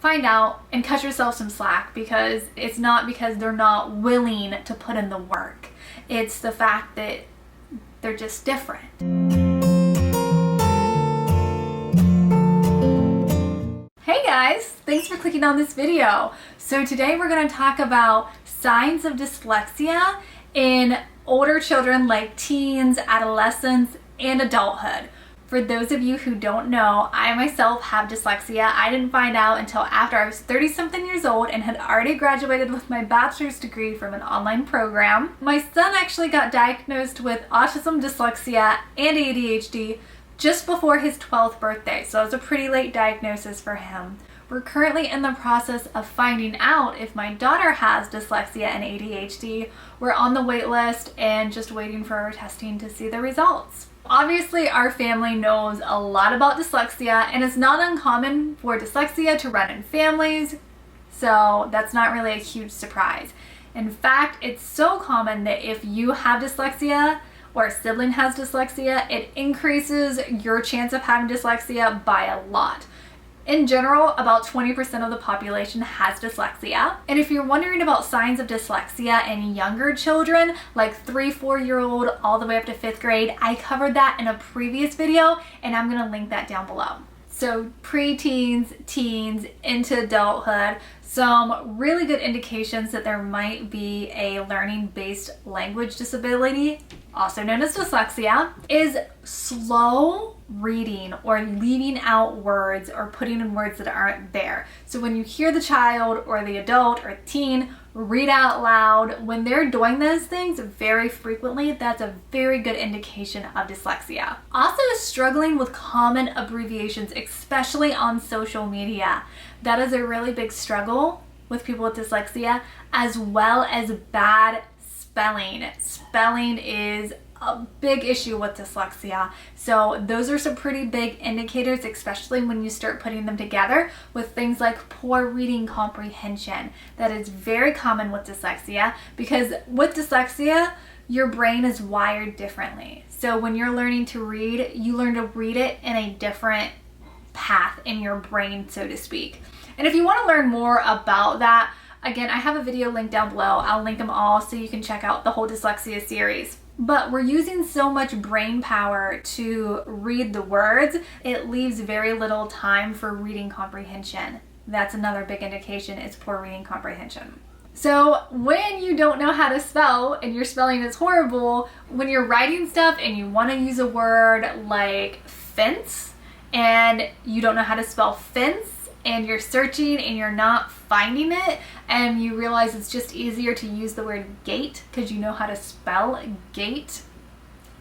find out and cut yourself some slack, because it's not because they're not willing to put in the work. It's the fact that they're just different. Hey guys, thanks for clicking on this video. So today we're going to talk about signs of dyslexia in older children like teens, adolescents, and adulthood. For those of you who don't know, I myself have dyslexia. I didn't find out until after I was 30-something years old and had already graduated with my bachelor's degree from an online program. My son actually got diagnosed with autism, dyslexia, and ADHD just before his 12th birthday, so it was a pretty late diagnosis for him. We're currently in the process of finding out if my daughter has dyslexia and ADHD. We're on the wait list and just waiting for our testing to see the results. Obviously, our family knows a lot about dyslexia, and it's not uncommon for dyslexia to run in families, so that's not really a huge surprise. In fact, it's so common that if you have dyslexia or a sibling has dyslexia, it increases your chance of having dyslexia by a lot. In general, about 20% of the population has dyslexia. And if you're wondering about signs of dyslexia in younger children, like 3-4-year-old all the way up to 5th grade, I covered that in a previous video, and I'm gonna link that down below. So preteens, teens, into adulthood, some really good indications that there might be a learning-based language disability, also known as dyslexia, is slow reading or leaving out words or putting in words that aren't there. So when you hear the child or the adult or teen read out loud, when they're doing those things very frequently, that's a very good indication of dyslexia. Also, struggling with common abbreviations, especially on social media. That is a really big struggle with people with dyslexia, as well as bad spelling. Spelling is a big issue with dyslexia. So those are some pretty big indicators, especially when you start putting them together with things like poor reading comprehension. That is very common with dyslexia, because with dyslexia, your brain is wired differently. So when you're learning to read, you learn to read it in a different path in your brain, so to speak. And if you want to learn more about that, again, I have a video linked down below. I'll link them all so you can check out the whole dyslexia series. But we're using so much brain power to read the words, it leaves very little time for reading comprehension. That's another big indication, is poor reading comprehension. So when you don't know how to spell and your spelling is horrible, when you're writing stuff and you want to use a word like fence and you don't know how to spell fence, and you're searching and you're not finding it, and you realize it's just easier to use the word gate because you know how to spell gate,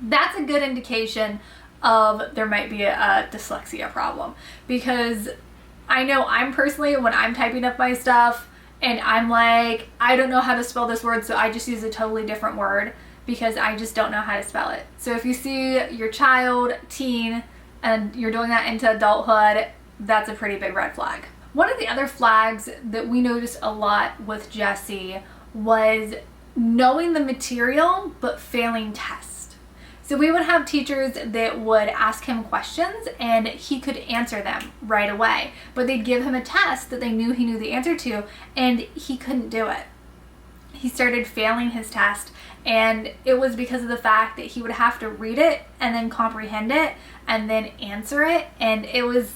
that's a good indication of there might be a dyslexia problem. Because I know I'm personally, when I'm typing up my stuff and I'm like, I don't know how to spell this word, so I just use a totally different word because I just don't know how to spell it. So if you see your child, teen, and you're doing that into adulthood, that's a pretty big red flag. One of the other flags that we noticed a lot with Jesse was knowing the material but failing tests. So we would have teachers that would ask him questions and he could answer them right away, but they'd give him a test that they knew he knew the answer to, and he couldn't do it. He started failing his test, and it was because of the fact that he would have to read it and then comprehend it and then answer it, and it was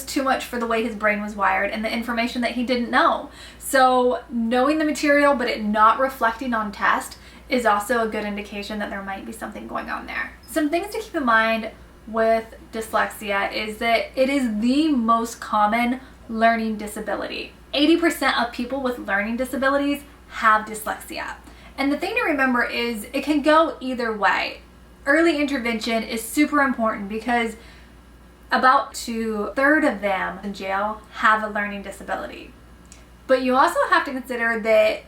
too much for the way his brain was wired and the information that he didn't know. So knowing the material but it not reflecting on test is also a good indication that there might be something going on there. Some things to keep in mind with dyslexia is that it is the most common learning disability. 80% of people with learning disabilities have dyslexia. And the thing to remember is it can go either way. Early intervention is super important because about 2/3 of them in jail have a learning disability. But you also have to consider that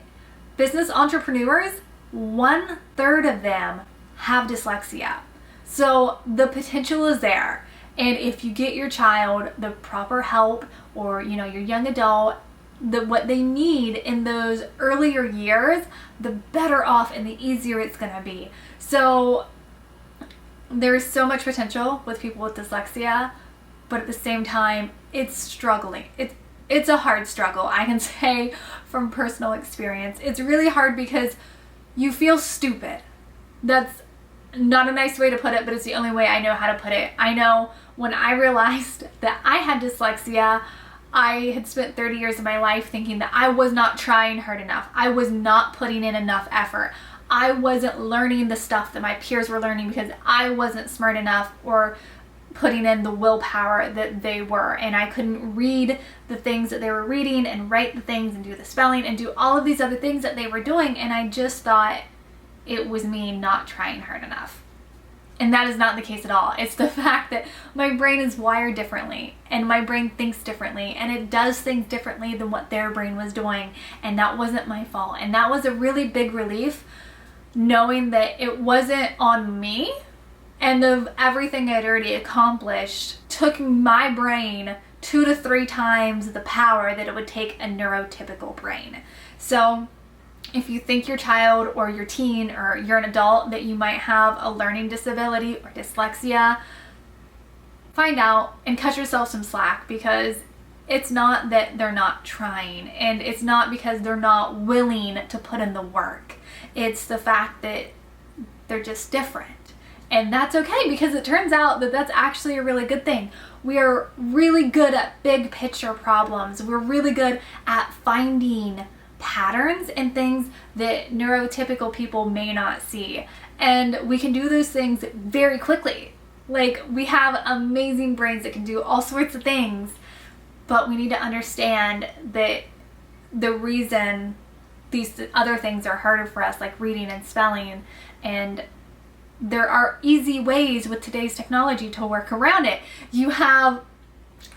business entrepreneurs, 1/3 of them have dyslexia. So the potential is there. And if you get your child the proper help, or your young adult, what they need in those earlier years, the better off and the easier it's going to be. So there's so much potential with people with dyslexia, but at the same time, it's struggling. it's a hard struggle. I can say from personal experience, it's really hard because you feel stupid. That's not a nice way to put it, but it's the only way I know how to put it. I know when I realized that I had dyslexia, I had spent 30 years of my life thinking that I was not trying hard enough. I was not putting in enough effort. I wasn't learning the stuff that my peers were learning because I wasn't smart enough or putting in the willpower that they were, and I couldn't read the things that they were reading and write the things and do the spelling and do all of these other things that they were doing, and I just thought it was me not trying hard enough. And that is not the case at all. It's the fact that my brain is wired differently and my brain thinks differently and it does things differently than what their brain was doing, and that wasn't my fault. And that was a really big relief, knowing that it wasn't on me, and of everything I'd already accomplished took my brain 2 to 3 times the power that it would take a neurotypical brain. So if you think your child or your teen or you're an adult that you might have a learning disability or dyslexia, find out and cut yourself some slack, because it's not that they're not trying, and it's not because they're not willing to put in the work. It's the fact that they're just different. And that's okay, because it turns out that that's actually a really good thing. We are really good at big picture problems. We're really good at finding patterns and things that neurotypical people may not see. And we can do those things very quickly. Like, we have amazing brains that can do all sorts of things, but we need to understand that the reason these other things are harder for us, like reading and spelling, and there are easy ways with today's technology to work around it. You have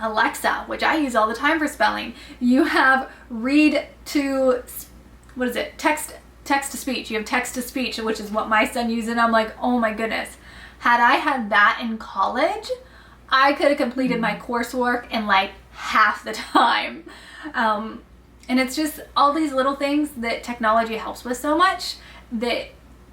Alexa, which I use all the time for spelling. You have text to speech. You have text to speech, which is what my son uses, and I'm like, oh my goodness. Had I had that in college, I could have completed my coursework in like half the time. And it's just all these little things that technology helps with so much that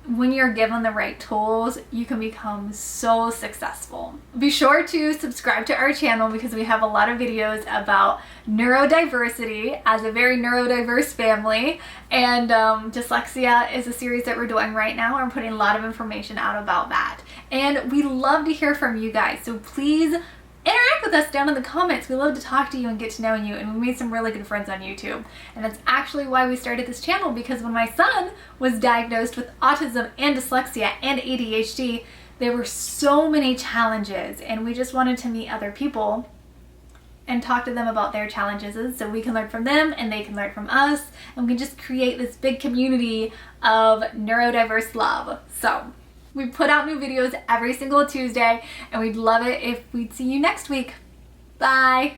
when you're given the right tools, you can become so successful. Be sure to subscribe to our channel, because we have a lot of videos about neurodiversity as a very neurodiverse family, and dyslexia is a series that we're doing right now. We're putting a lot of information out about that, and we love to hear from you guys, so please interact with us down in the comments. We love to talk to you and get to know you, and we made some really good friends on YouTube. And that's actually why we started this channel, because when my son was diagnosed with autism and dyslexia and ADHD, there were so many challenges, and we just wanted to meet other people and talk to them about their challenges so we can learn from them and they can learn from us, and we can just create this big community of neurodiverse love. So we put out new videos every single Tuesday, and we'd love it if we'd see you next week. Bye!